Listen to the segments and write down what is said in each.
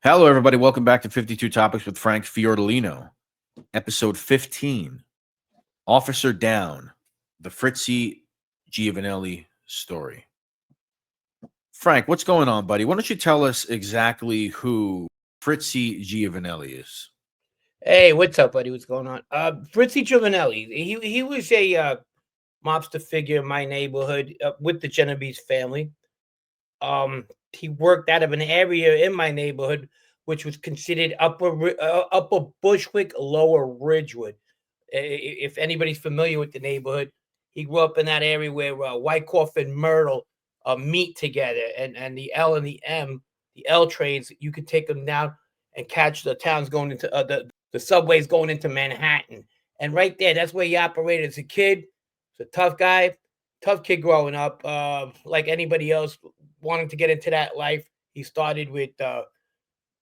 Hello, everybody. Welcome back to 52 Topics with Frank Fiordolino, episode 15, Officer Down, the Fritzy Giovanelli story. Frank, what's going on, buddy? Why don't you tell us exactly who Fritzy Giovanelli is? Hey, what's up, buddy? What's going on? Fritzy Giovanelli. He was a mobster figure in my neighborhood with the Genovese family. He worked out of an area in my neighborhood which was considered Upper Bushwick, Lower Ridgewood. If anybody's familiar with the neighborhood, he grew up in that area where Wyckoff and Myrtle meet together, and the L and the M, the L trains, you could take them down and catch the towns going into the subways going into Manhattan. And right there, that's where he operated as a kid. He's a tough guy, tough kid growing up, like anybody else wanting to get into that life. He started with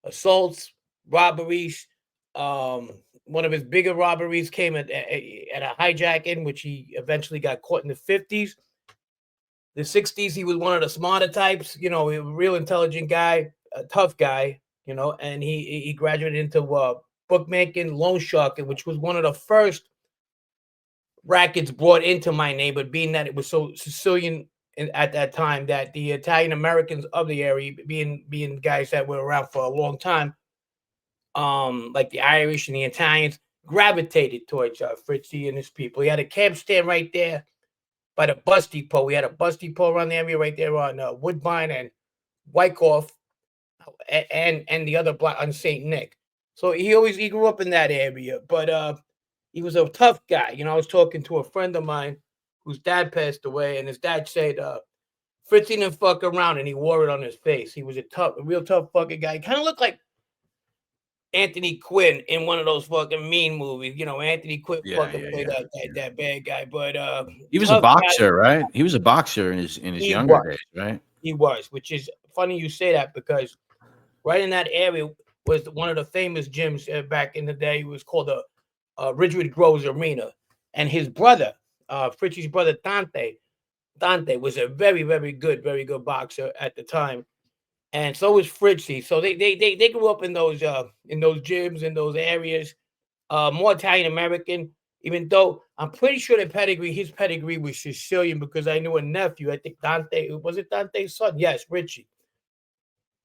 assaults, robberies. One of his bigger robberies came at a hijacking, which he eventually got caught in the 50s. The 60s, he was one of the smarter types, a real intelligent guy, a tough guy, and he graduated into bookmaking, loan sharking, which was one of the first rackets brought into my neighborhood, being that it was so Sicilian at that time that the Italian Americans of the area, being guys that were around for a long time, like the Irish and the Italians, gravitated towards Fritzy and his people. He had a camp stand right there by the bus depot. We had a bus depot around the area right there on Woodbine and Wyckoff, and the other block on Saint Nick. So he grew up in that area, but he was a tough guy. I was talking to a friend of mine whose dad passed away, and his dad said, Fritzy didn't fuck around, and he wore it on his face. He was a real tough fucking guy. He kind of looked like Anthony Quinn in one of those fucking mean movies. Anthony Quinn Yeah, fucking yeah, played yeah. that bad guy, but He was a tough guy. boxer, right? He was a boxer in his He younger was. days, right? He was, which is funny you say that because right in that area was one of the famous gyms back in the day. It was called the Ridgewood Groves Arena, and his brother, Fritzy's brother Dante was a very good boxer at the time, and so was Fritzy. So they grew up in those gyms in those areas, more Italian American. Even though I'm pretty sure his pedigree was Sicilian because I knew a nephew. I think Dante was it Dante's son? Yes, Richie,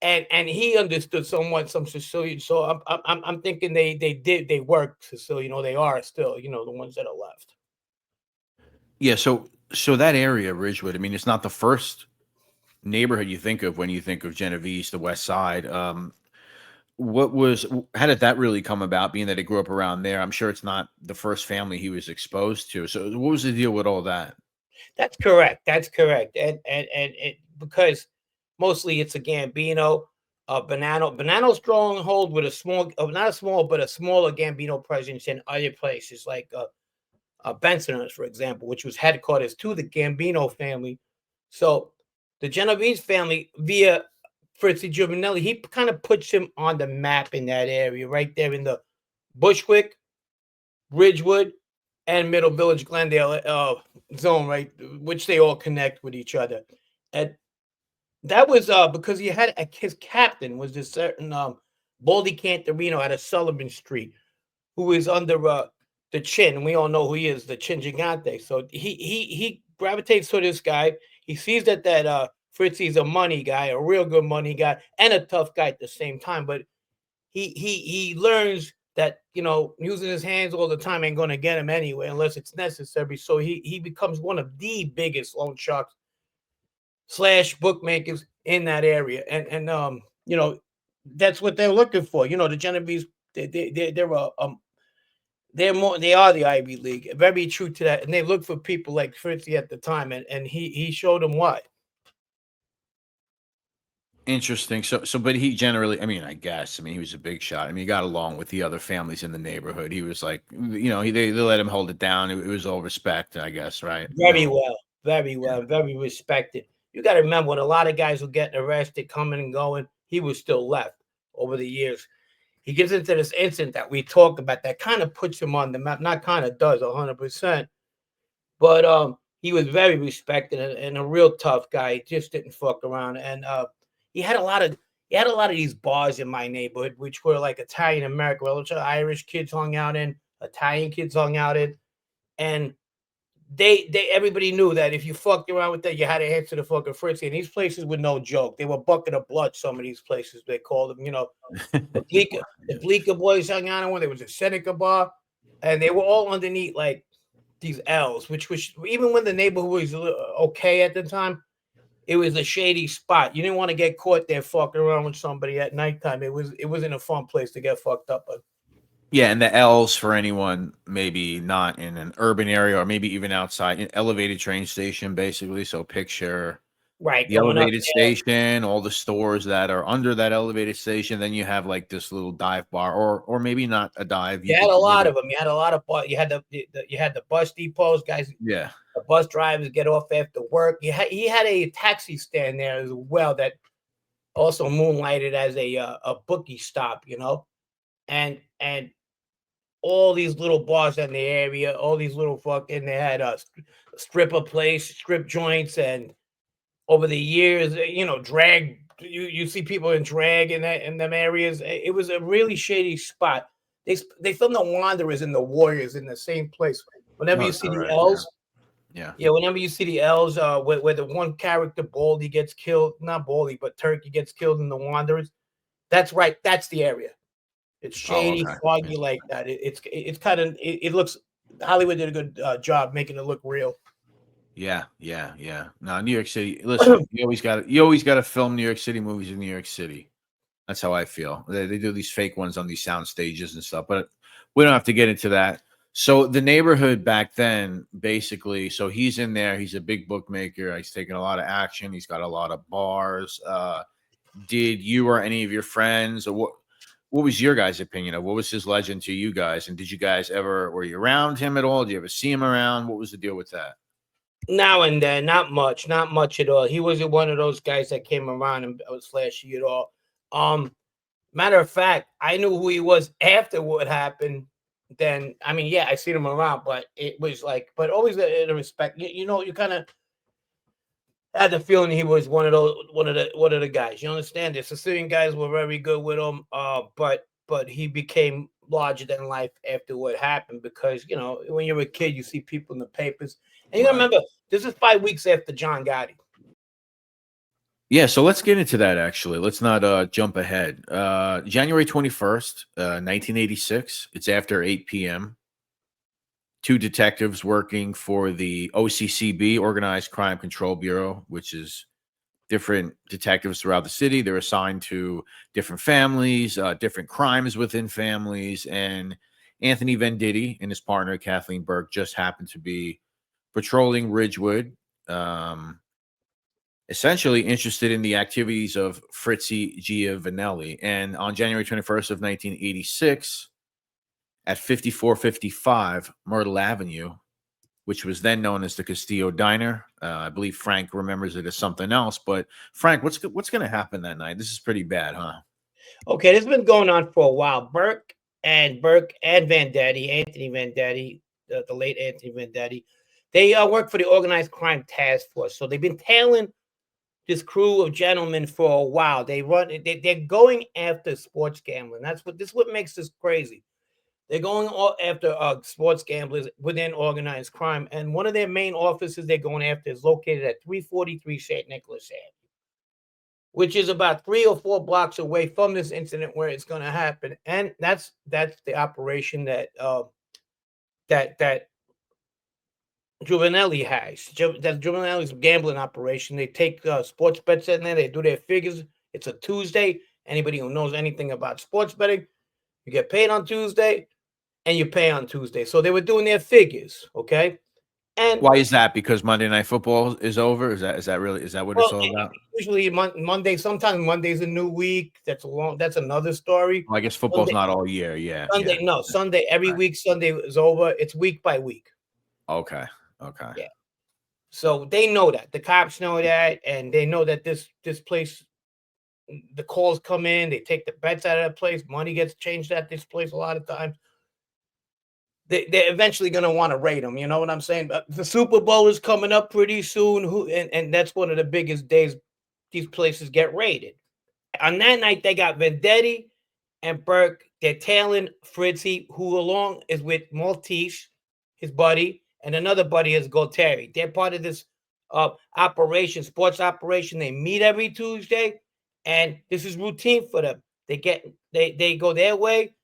and he understood somewhat some Sicilian. So I'm thinking they work Sicilian, or they are still, the ones that are left. Yeah, so that area, Ridgewood, I mean, it's not the first neighborhood you think of when you think of Genovese, the West Side. How did that really come about, being that he grew up around there? I'm sure it's not the first family he was exposed to. So what was the deal with all that? That's correct. That's correct. And it, because mostly it's a Gambino, Banano stronghold with a small, not a small, but a smaller Gambino presence in other places like Bensonhurst, for example, which was headquarters to the Gambino family. So the Genovese family via Fritzy Giovanelli, he kind of puts him on the map in that area, right there in the Bushwick, Ridgewood, and Middle Village, Glendale zone, right, which they all connect with each other. And that was because he had his captain was this certain Baldy Cantorino out of Sullivan Street, who was under the Chin, and we all know who he is, the Chin Gigante. So he gravitates to this guy. He sees that Fritzy's a money guy, a real good money guy, and a tough guy at the same time. But he learns that using his hands all the time ain't going to get him anyway unless it's necessary. So he becomes one of the biggest loan sharks slash bookmakers in that area, and that's what they're looking for. The Genovese, they are the Ivy League, very true to that, and they look for people like Fritzy at the time, and he showed them why. Interesting. So, but he generally, I mean, I guess, I mean, he was a big shot. I mean, he got along with the other families in the neighborhood. He was like, they let him hold it down. It was all respect, I guess, right? Very No, well, very yeah. well, very respected. You got to remember when a lot of guys were getting arrested, coming and going, he was still left over the years. He gets into this incident that we talked about that kind of puts him on the map. Not kind of does 100%, but he was very respected and a real tough guy. He just didn't fuck around, and he had a lot of You had a lot of these bars in my neighborhood, which were like Italian American, which Irish kids hung out in, Italian kids hung out in, and they everybody knew that if you fucked around with that, you had to answer the fucking Fritzy. And these places were no joke. They were bucket of blood. Some of these places they called them, the Bleecker boys hung out in one. There was a Seneca bar, and they were all underneath like these L's, which even when the neighborhood was okay at the time, it was a shady spot. You didn't want to get caught there fucking around with somebody at nighttime. It wasn't a fun place to get fucked up. But Yeah, and the L's for anyone maybe not in an urban area or maybe even outside, an elevated train station, basically. So picture right, the going up elevated there. station, all the stores that are under that elevated station. Then you have like this little dive bar, or maybe not a dive. You You had could a lot maybe, of them. You had a lot of you had you had the bus depots, guys. yeah. The bus drivers get off after work. He had a taxi stand there as well that also moonlighted as a bookie stop, and all these little bars in the area, all these little fucking they had a stripper place, strip joints, and over the years, drag. You see people in drag in them areas. It was a really shady spot. They filmed the Wanderers and the Warriors in the same place. Whenever Oh, you is see that the right? Yeah, L's, yeah. yeah, whenever you see the L's, where the one character Baldy gets killed, not Baldy, but Turkey gets killed in the Wanderers. That's right. That's the area. It's Oh, shady, okay. Yeah. foggy like that. It's kind of it looks. Hollywood did a good job making it look real. Yeah, yeah, yeah. No, New York City. Listen, you always got to film New York City movies in New York City. That's how I feel. They do these fake ones on these sound stages and stuff, but we don't have to get into that. So the neighborhood back then, basically, so he's in there. He's a big bookmaker. He's taking a lot of action. He's got a lot of bars. Did you or any of your friends, or what was your guys' opinion of what was his legend to you guys? And did you guys ever were you around him at all? Did you ever see him around? What was the deal with that? Now and then, not much at all. He wasn't one of those guys that came around and was flashy at all. Um, Matter of fact, I knew who he was after what happened. Then, I mean, yeah, I seen him around, but it was like, but always in a respect. You kind of had the feeling he was one of the guys. You understand? The Sicilian guys were very good with him, but he became larger than life after what happened because when you're a kid, you see people in the papers, and you gotta Right. remember this is 5 weeks after John Gotti. Yeah, so let's get into that actually. Let's not jump ahead. January 21st, 1986. It's after 8 p.m. Two detectives working for the OCCB, Organized Crime Control Bureau, which is different detectives throughout the city. They're assigned to different families, different crimes within families. And Anthony Venditti and his partner, Kathleen Burke, just happened to be patrolling Ridgewood, um, essentially interested in the activities of Fritzy Giovanelli. And on January 21st of 1986, at 5455 Myrtle Avenue, which was then known as the Castillo Diner. I believe Frank remembers it as something else. But Frank, what's going to happen that night? This is pretty bad, huh? Okay, this has been going on for a while. Burke and Vendetti, Anthony Vendetti, the late Anthony Vendetti, they work for the Organized Crime Task Force. So they've been tailing this crew of gentlemen for a while. They're going after sports gambling. This is what makes this crazy. They're going after sports gamblers within organized crime, and one of their main offices they're going after is located at 343 St. Nicholas Ave, which is about 3 or 4 blocks away from this incident where it's going to happen. And that's the operation that Giovanelli has. That Giovanelli's gambling operation. They take sports bets in there. They do their figures. It's a Tuesday. Anybody who knows anything about sports betting, you get paid on Tuesday and you pay on Tuesday. So they were doing their figures, okay? And Why is that? Because Monday Night Football is over? Is that what it's well, all about? usually Monday. Sometimes Monday's a new week. That's another story. Well, I guess football's Sunday, not all year. Yeah, yeah. Sunday, no, Sunday. Every Right. week, Sunday is over. It's week by week. Okay. Okay. Yeah. So they know that the cops know that, and they know that this place, the calls come in. They take the bets out of that place. Money gets changed at this place a lot of times. They're eventually going to want to rate them. You know what I'm saying? But the Super Bowl is coming up pretty soon. And that's one of the biggest days these places get raided. On that night, they got Vendetti and Burke. They're tailing Fritzy, who along is with Maltese, his buddy, and another buddy is Gualtieri. They're part of this operation, sports operation. They meet every Tuesday, and this is routine for them. They go their way,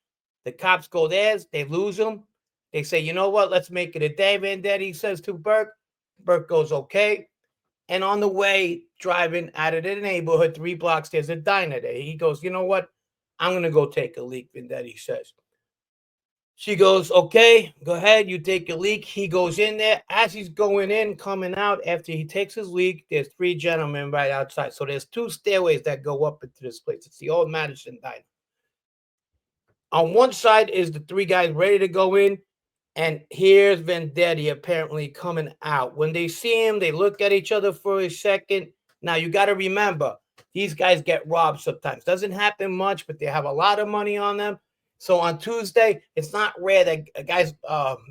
the cops go theirs, they lose them. They say, you know what, let's make it a day, Vendetti says to Burke. Burke goes, okay. And on the way, driving out of the neighborhood, 3 blocks, there's a diner there. He goes, you know what? I'm going to go take a leak, Vendetti says. She goes, okay, go ahead. You take a leak. He goes in there. As he's going in, coming out, after he takes his leak, there's 3 gentlemen right outside. So there's 2 stairways that go up into this place. It's the old Madison diner. On one side is the 3 guys ready to go in. And here's Vendetti apparently coming out. When they see him, they look at each other for a second. Now, you got to remember, these guys get robbed sometimes. Doesn't happen much, but they have a lot of money on them. So on Tuesday, it's not rare that guys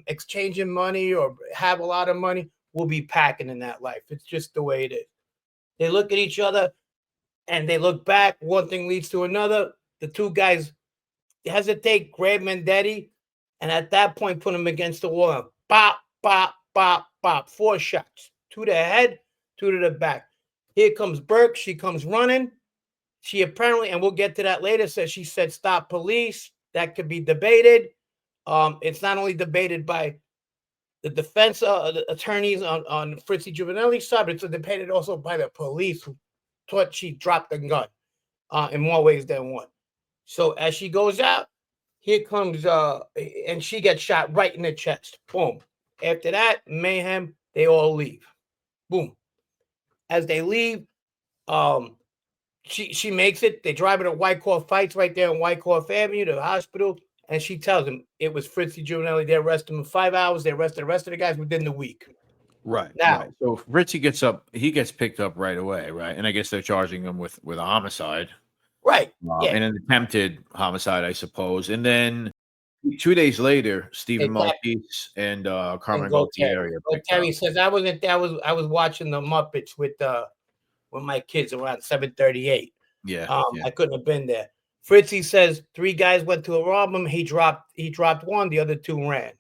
exchanging money or have a lot of money will be packing in that life. It's just the way it is. They look at each other and they look back. One thing leads to another. The 2 guys hesitate, grab Vendetti, and at that point, put him against the wall. Bop, bop, bop, bop. 4 shots. 2 to the head, 2 to the back. Here comes Burke. She comes running. She apparently, and we'll get to that later, says she said, stop police. That could be debated. It's not only debated by the defense the attorneys on Fritzy Giovanelli's side, but it's debated also by the police who thought she dropped the gun in more ways than one. So as she goes out, here comes and she gets shot right in the chest. Boom. After that, mayhem, they all leave. Boom. As they leave, she makes it. They drive her to Wyckoff Heights right there on Wyckoff Avenue to the hospital, and she tells them it was Fritzy Giovanelli. They arrested him in 5 hours. They arrested the rest of the guys within the week. Right, Now, right. So Fritzy gets up, he gets picked up right away, right? And I guess they're charging him with a homicide, right. Yeah. and an attempted homicide, I suppose. And then 2 days later, Stephen Maltese and Carmen Gualtieri are picked up. Gualtieri says I wasn't there. I was watching the Muppets with my kids around 7:38. Yeah, yeah. I couldn't have been there. Fritzy says 3 guys went to rob him. He dropped 1. The other 2 ran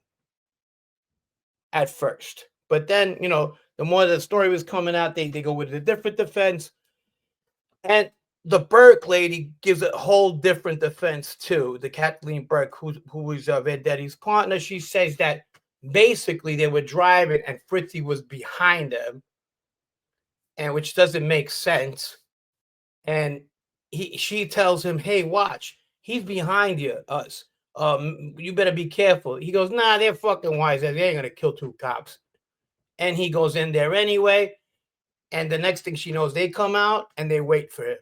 at first. But then, the more the story was coming out, they go with a different defense. And the Burke lady gives a whole different defense too. The Kathleen Burke, who was Vendetti's partner, she says that basically they were driving and Fritzy was behind them, and which doesn't make sense. And she tells him, "Hey, watch, he's behind us. You better be careful." He goes, "Nah, they're fucking wise. They ain't gonna kill 2 cops." And he goes in there anyway. And the next thing she knows, they come out and they wait for him.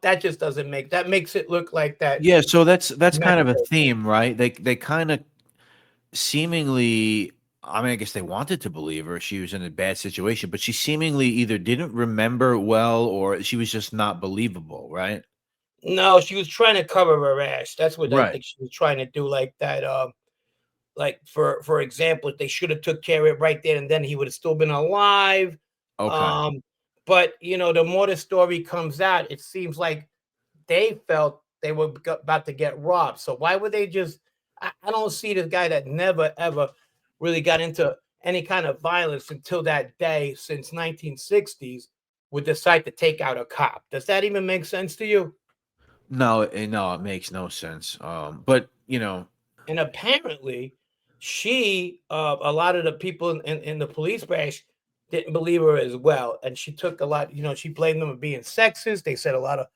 That just doesn't that makes it look like that. Yeah, so that's kind of a theme, right? They kind of seemingly, I mean, I guess they wanted to believe her. She was in a bad situation, but she seemingly either didn't remember well or she was just not believable, right? No, she was trying to cover her ass. That's what I Right. think she was trying to do, like that. Like for example, if they should have took care of it right there and then, he would have still been alive. Okay. But the more the story comes out, it seems like they felt they were about to get robbed. So why would they just? I don't see this guy that never ever really got into any kind of violence until that day since 1960s would decide to take out a cop. Does that even make sense to you? No, it makes no sense. But And apparently, she, a lot of the people in the police branch didn't believe her as well. And she took a lot, she blamed them for being sexist. They said a lot of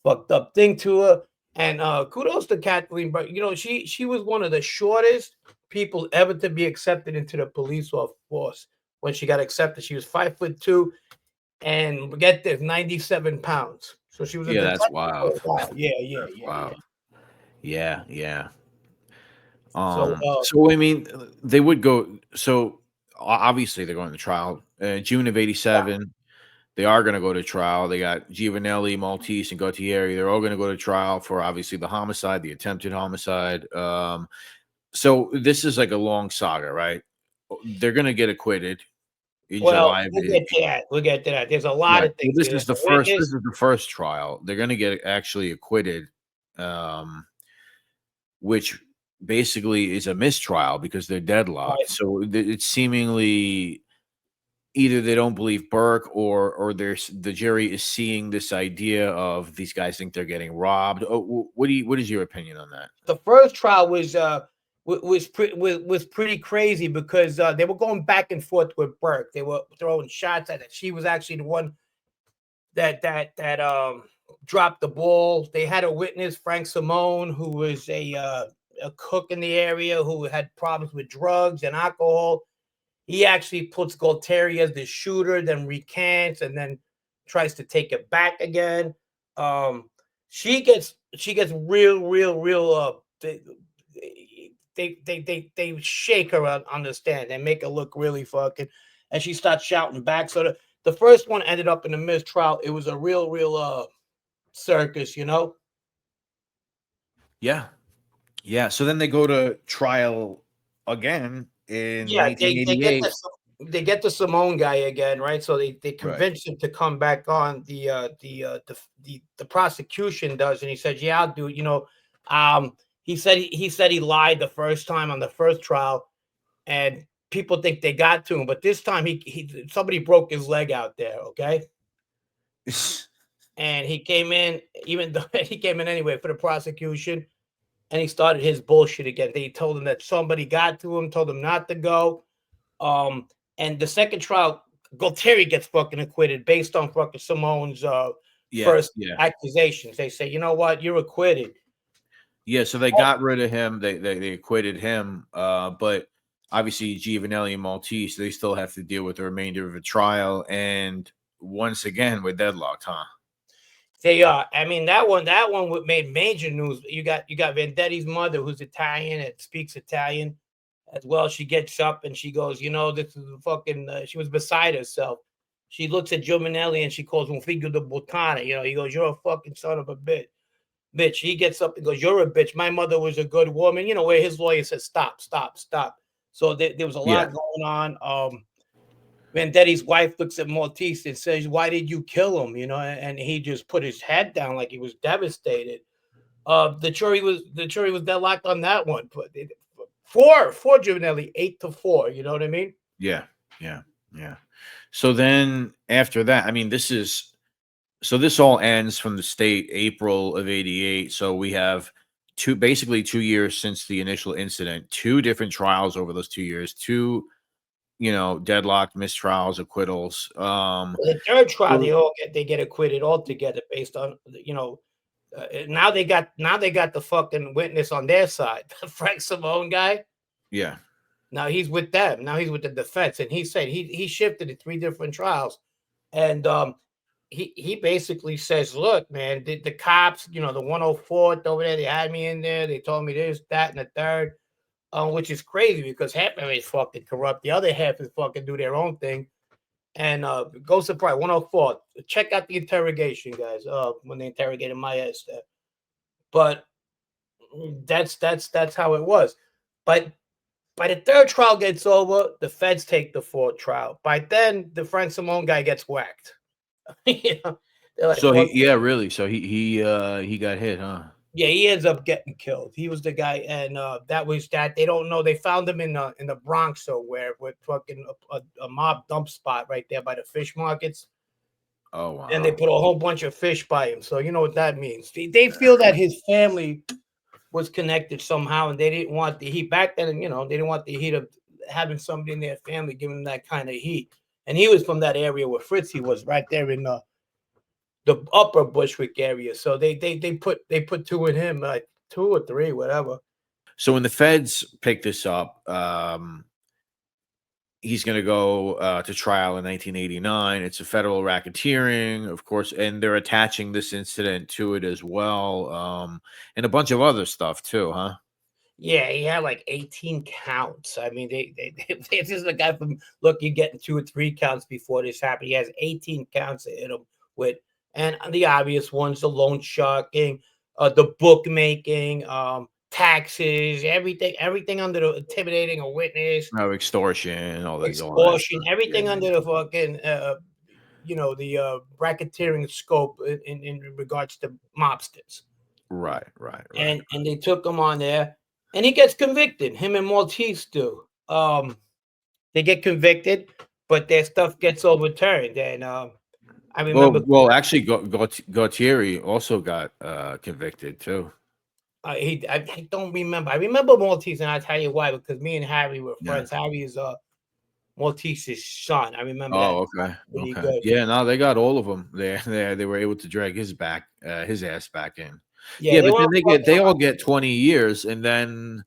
fucked up thing to her. And kudos to Kathleen, but she was one of the shortest people ever to be accepted into the police force. When she got accepted, she was 5'2", and get this, 97 pounds. So she was a that's detective for wild. a while. Yeah. Wow. Yeah. So So I mean, they would go. So obviously they're going to trial. June of '87, they are going to go to trial. They got Giovanelli, Maltese, and Gautieri. They're all going to go to trial for obviously the homicide, the attempted homicide. So this is like a long saga, right? They're going to get acquitted. in Well, July of we'll get to that. We'll get to that. There's a lot right. of Well, things. There's a this witness. is the first trial. They're gonna get actually acquitted, um, which basically is a mistrial because they're deadlocked. Right. So it's seemingly either they don't believe Burke or there's the jury is seeing this idea of these guys think there getting robbed. Oh, what is your opinion on that? The first trial was pretty crazy because they were going back and forth with Burke. They were throwing shots at it. She was actually the one that dropped the ball. They had a witness, Frank Simone, who was a cook in the area who had problems with drugs and alcohol. He actually puts Galtieri as the shooter, then recants, and then tries to take it back again. Um, she gets real. They shake her on the stand and make her look really fucking, and she starts shouting back. So the first one ended up in a mistrial. It was a real circus, you know. Yeah, yeah. So then they go to trial again in Yeah, they get 1988. the Simone guy again, right? So they Right. convinced him to come back on. The prosecution does, and he says, "Yeah, I'll do it." He said he lied the first time on the first trial, and people think they got to him, but this time he somebody broke his leg out there, okay? And he came in, even though he came in anyway for the prosecution, and he started his bullshit again. They told him that somebody got to him, told him not to go. Um, and the second trial, Galtieri gets fucking acquitted based on fucking Simone's Yeah, first yeah. accusations. They say, you know what, you're acquitted. Yeah, so they got rid of him. They acquitted him. But obviously Giovanelli and Maltese, they still have to deal with the remainder of the trial. And once again, we're deadlocked, huh? They are. I mean, that one made major news. You got Vendetti's mother, who's Italian and speaks Italian as well. She gets up and she goes, this is fucking. She was beside herself. She looks at Giovanelli and she calls him figlio di puttana. He goes, "You're a fucking son of a bitch." He gets up and goes, "You're a bitch. My mother was a good woman." Where his lawyer says, "Stop, stop, stop." So there was a Yeah. lot going on. Vendetti's wife looks at Maltese and says, "Why did you kill him?" And he just put his head down like he was devastated. The jury was deadlocked on that one, but four Giovanelli, 8-4. You know what I mean? Yeah. Yeah. Yeah. So then after that, I mean, this all ends from the state April of 88. So we have basically 2 years since the initial incident, two different trials over those 2 years, two, deadlocked mistrials, acquittals. The third trial, So they get acquitted altogether based on now they got the fucking witness on their side, the Frank Simone guy. yeah. Now he's with them. Now he's with the defense, and he said he shifted to three different trials, and he basically says, "Look, man, the cops, the 104th over there, they had me in there. They told me this, that, and the third, which is crazy because half of it is fucking corrupt. The other half is fucking do their own thing." And go surprise 104th. Check out the interrogation, guys. When they interrogated my ass there, but that's how it was. But by the third trial gets over, the feds take the fourth trial. By then, the Frank Simone guy gets whacked. They're like, So "Fuck." yeah, really. So he got hit, huh? Yeah, he ends up getting killed. He was the guy, and that was that. They don't know. They found him in the Bronx, so where with fucking a mob dump spot right there by the fish markets, Oh and they wow. put a whole bunch of fish by him. So you know what that means. They feel that his family was connected somehow, and they didn't want the heat back then. They didn't want the heat of having somebody in their family giving them that kind of heat. And he was from that area where Fritzy was, right there in the upper Bushwick area. So they put two in him, like two or three, whatever. So when the feds pick this up, he's going to go to trial in 1989. It's a federal racketeering, of course, and they're attaching this incident to it as well, and a bunch of other stuff too, huh? Yeah, he had like 18 counts. I mean, this is a guy from look, you're getting 2 or 3 counts before this happened. He has 18 counts in him with, and the obvious ones, the loan sharking, the bookmaking, taxes, everything under the intimidating a witness, No extortion, all that extortion, stuff. Yeah, everything yeah, under the fucking the bracketeering scope in regards to mobsters. right, right, right. And they took him on there, and he gets convicted. Him and Maltese do. They get convicted, but their stuff gets overturned. And I remember Actually, Gautieri also got convicted too. I don't remember. I remember Maltese, and I'll tell you why. Because me and Harry were Yeah. friends. Harry is Maltese's son. I remember that Oh, okay, pretty okay. good. Yeah, no, they got all of them. They were able to drag his ass back in. Yeah, Yeah, they but weren't then fucking they all around. get 20 years, and And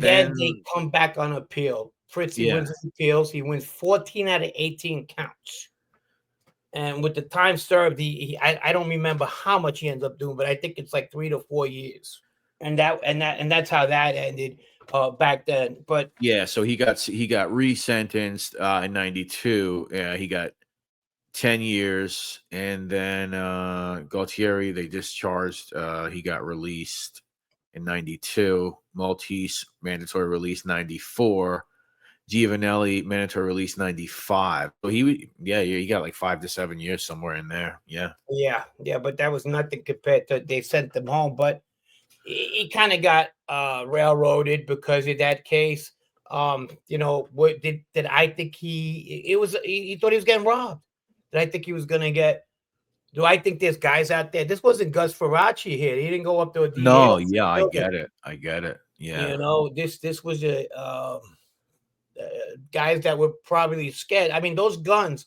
then they then come back on appeal. Fritzy yeah, wins his appeals. He wins 14 out of 18 counts. And with the time served, I don't remember how much he ends up doing, but I think it's like 3 to 4 years. And that's how that ended back then. But yeah. So he got resentenced in '92. Yeah, he got 10 years, and then Gautieri they discharged. He got released in '92. Maltese mandatory release '94. Giovanelli mandatory release '95. So he got like 5 to 7 years somewhere in there. Yeah. yeah, but that was nothing compared to they sent them home. But he kind of got railroaded because of that case. What did I think he thought he was getting robbed? Did I think he was gonna get? Do I think there's guys out there? This wasn't Gus Faraci here. He didn't go up to a DA. No, yeah, I get it. I get it. Yeah. This was guys that were probably scared. I mean, those guns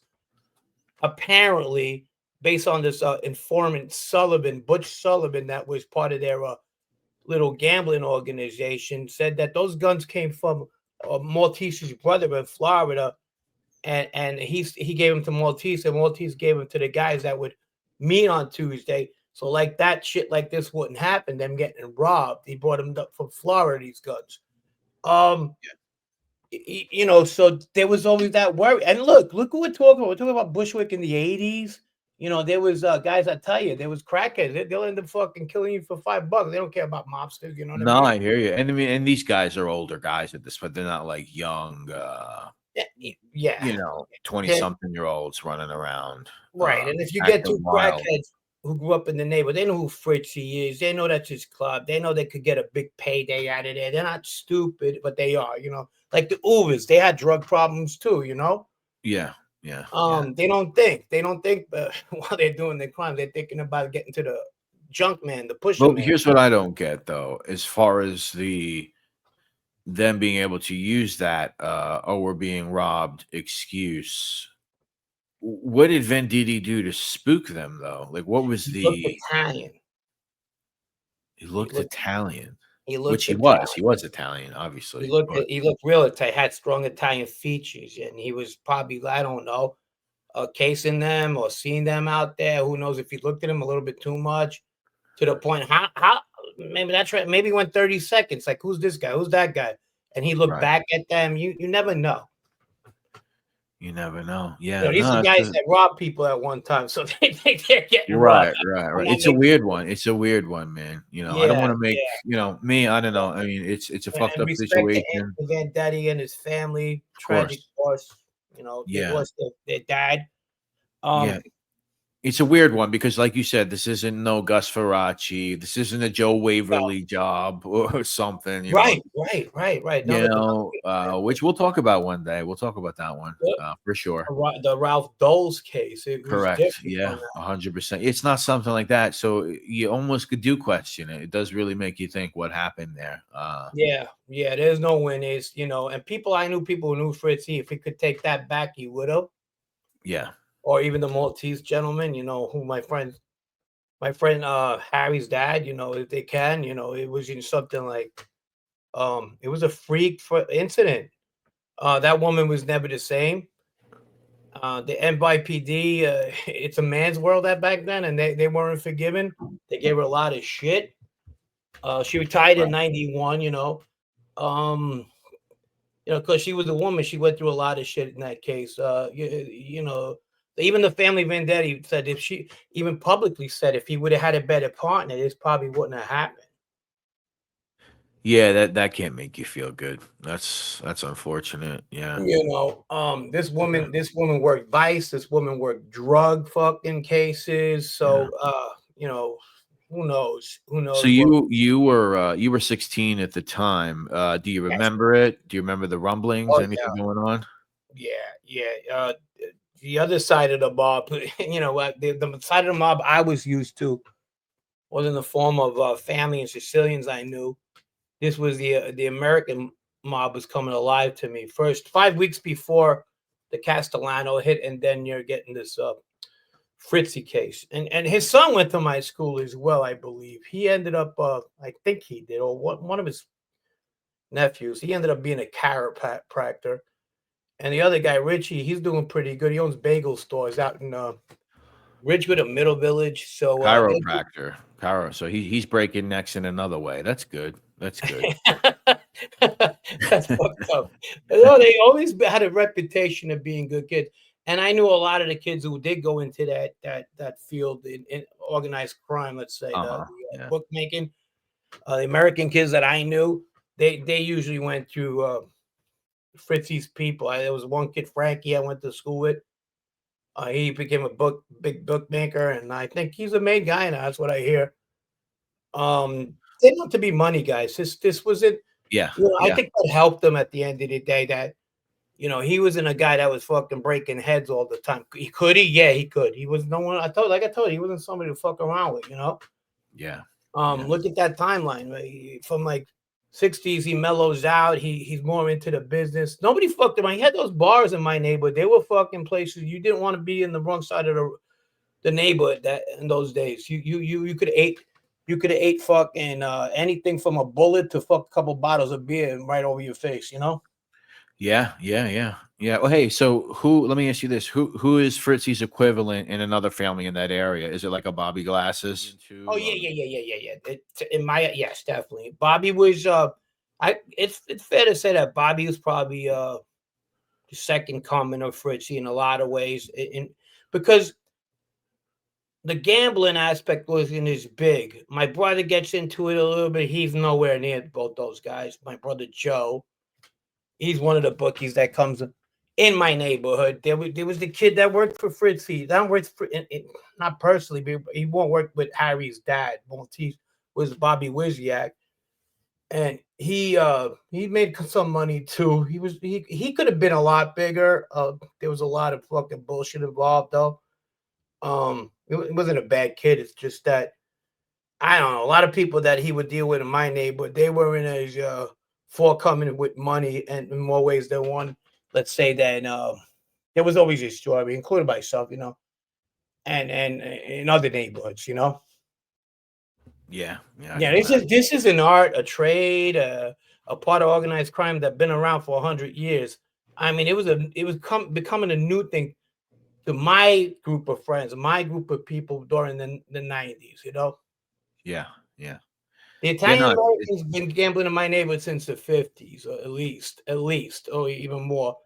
apparently, based on this informant Butch Sullivan, that was part of their little gambling organization, said that those guns came from Maltese's brother in Florida, and he gave them to Maltese, and Maltese gave them to the guys that would meet on Tuesday. So like that shit like this wouldn't happen. Them getting robbed. He brought them up from Florida. These guns. Um, so there was always that worry. And look who we're talking about. We're talking about Bushwick in the 80s. There was guys, I tell you, there was crackheads. They'll end up fucking killing you for $5. They don't care about mobsters, you know what I No, mean? I hear you. And I mean, and these guys are older guys at this point. They're not like young, Yeah. 20 They're- something year olds running around, right. And if you get acting two wild. crackheads who grew up in the neighborhood, they know who Fritzy is. They know that's his club. They know they could get a big payday out of there. They're not stupid, but they are, like the Ubers. They had drug problems too. Yeah, yeah, yeah. They don't think while they're doing their crime, they're thinking about getting to the junk man, the pusher Well, man. here's what I don't get though, as far as them being able to use that "oh, we're being robbed" excuse. What did Venditti do to spook them though? Like, what was He looked the Italian. he He looked looked Italian, he which looked he was. Italian. He was Italian, He obviously, looked but he looked real Italian, had strong Italian features, and he was probably, I don't know, casing them or seeing them out there. Who knows if he looked at them a little bit too much to the point, how maybe that's right. Maybe he went 30 seconds. Like, who's this guy? Who's that guy? And he looked right. back at them. You never know. You never know. Yeah, These are no, guys that robbed people at one time, so they think they're getting robbed. right, right, I'm right. not It's a making weird one. It's a weird one, man. I don't Yeah, want to make, yeah. me, I don't know. I mean, it's a fucked And up respect to situation. Anthony Vendetti and his family. Of Tragic course. loss. They Yeah. lost their dad. Yeah. Um, It's a weird one because, like you said, this isn't no Gus Faraci. This isn't a Joe no, Waverly job or something, right. No, which we'll talk about one day. We'll talk about that one for sure. the Ralph Dole's case, it was Correct. different Yeah, on that. 100%. It's not something like that. So you almost could do question it. It does really make you think what happened there. Yeah. There's no winners, and I knew people who knew Fritzy. If he could take that back, he would have. Yeah. Or even the Maltese gentleman, who my friend Harry's dad, if they can, it was something like it was a freak for incident. That woman was never the same. The NYPD, it's a man's world at back then, and they weren't forgiven. They gave her a lot of shit. She retired in Right. '91, um, because she was a woman. She went through a lot of shit in that case. Even the family Vendetti said if she even publicly said if he would have had a better partner, this probably wouldn't have happened. Yeah, that can't make you feel good. That's unfortunate. Yeah. This woman worked vice, this woman worked drug fucking cases. Yeah. So who knows? Who So knows what? you were 16 at the time. Do you Yes. remember it? Do you remember the rumblings? Oh Anything going on? yeah, yeah, yeah. The other side of the mob, what the side of the mob I was used to was in the form of family and Sicilians I knew. This was the American mob was coming alive to me first 5 weeks before the Castellano hit, and then you're getting this Fritzy case, and his son went to my school as well. I believe he ended up, I think he did, or one of his nephews. He ended up being a chiropractor, and the other guy, Richie, he's doing pretty good. He owns bagel stores out in Ridgewood, a Middle Village. So Chiropractor. So he's breaking necks in another way. That's good. That's good. that's fucked up. They always had a reputation of being good kids, and I knew a lot of the kids who did go into that field in organized crime. Let's say Uh-huh. the Yeah. bookmaking. The American kids that I knew, they usually went through Fritzy's people. There was one kid, Frankie, I went to school with. He became a big bookmaker, and I think he's a main guy now. That's what I hear. They not to be money guys. This was it. Yeah. I Yeah. think that helped them at the end of the day. That he wasn't a guy that was fucking breaking heads all the time. Could he? Yeah, he could. He was no one. I told you, he wasn't somebody to fuck around with. Yeah. Yeah. Look at that timeline. Right? From like 60s, he mellows out. He's more into the business. Nobody fucked him. He had those bars in my neighborhood. They were fucking places you didn't want to be in the wrong side of the neighborhood that in those days. You could have ate. You could have ate fucking anything from a bullet to fuck a couple bottles of beer right over your face. Yeah. Yeah. Yeah. Yeah. Well, hey, so let me ask you this. Who is Fritzy's equivalent in another family in that area? Is it like a Bobby Glasses? Oh yeah, yeah, yeah, yeah, yeah, yeah. In my yes, definitely. Bobby was it's fair to say that Bobby was probably the second coming of Fritzy in a lot of ways. Because the gambling aspect wasn't as big. My brother gets into it a little bit. He's nowhere near both those guys. My brother Joe, he's one of the bookies that comes in my neighborhood. There was the kid that worked for Fritzy. That works for not personally, but he won't work with Harry's dad. He was Bobby Wizyak, and he made some money too. He could have been a lot bigger. There was a lot of fucking bullshit involved though. It wasn't a bad kid. It's just that I don't know. A lot of people that he would deal with in my neighborhood, they weren't as forthcoming with money and in more ways than one. Let's say that there was always a story, including myself, and in other neighborhoods. Yeah. Yeah. I Yeah, can imagine. this is an art, a trade, a part of organized crime that been around for 100 years. I mean, becoming a new thing to my group of friends, my group of people during the 90s. Yeah. Yeah. The Yeah. Italian No. Americans been gambling in my neighborhood since the 50s, or at least, or even more,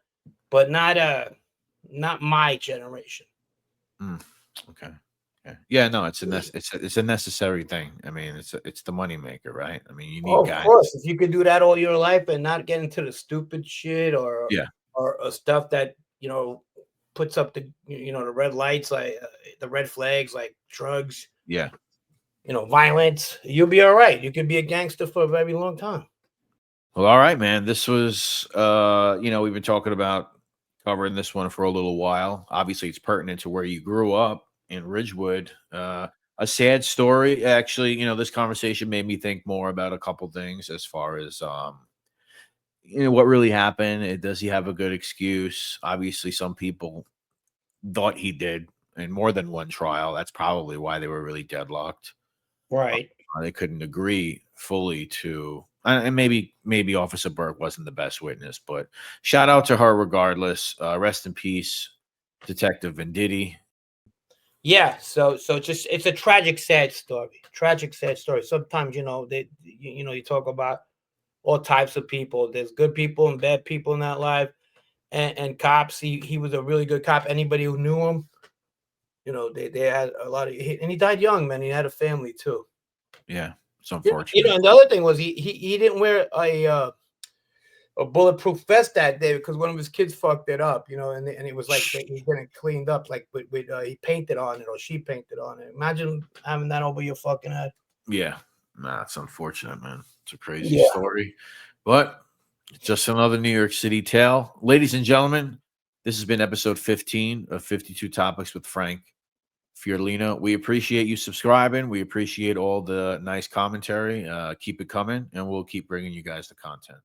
but not my generation. Mm, okay. Okay. Yeah. No. It's a necessary thing. I mean, it's the money maker, right? I mean, you Oh, need of guys. course, if you could do that all your life and not get into the stupid shit Yeah. or stuff that puts up the red lights, like the red flags, like drugs, Yeah. violence, you'll be all right. You could be a gangster for a very long time. Well, all right, man. This was, we've been talking about covering this one for a little while. Obviously, it's pertinent to where you grew up in Ridgewood. A sad story, actually. This conversation made me think more about a couple things as far as, what really happened. Does he have a good excuse? Obviously, some people thought he did in more than one trial. That's probably why they were really deadlocked. Right. They couldn't agree fully to, and maybe Officer Burke wasn't the best witness, but shout out to her regardless. Rest in peace, Detective Venditti. Yeah. So just it's a tragic, sad story. Tragic, sad story. Sometimes you talk about all types of people. There's good people and bad people in that life, and cops. He was a really good cop. Anybody who knew him, they had a lot of, and he died young, man. He had a family too. Yeah, It's unfortunate. You know, and the other thing was he didn't wear a bulletproof vest that day because one of his kids fucked it up, you know, and it was like he getting cleaned up, like with he painted on it or she painted on it. Imagine having that over your fucking head. Yeah, nah, it's unfortunate, man. It's a crazy Yeah. story, but it's just another New York City tale. Ladies and gentlemen, this has been episode 15 of 52 Topics with Frank Fiorlino. We appreciate you subscribing. We appreciate all the nice commentary. Keep it coming, and we'll keep bringing you guys the content.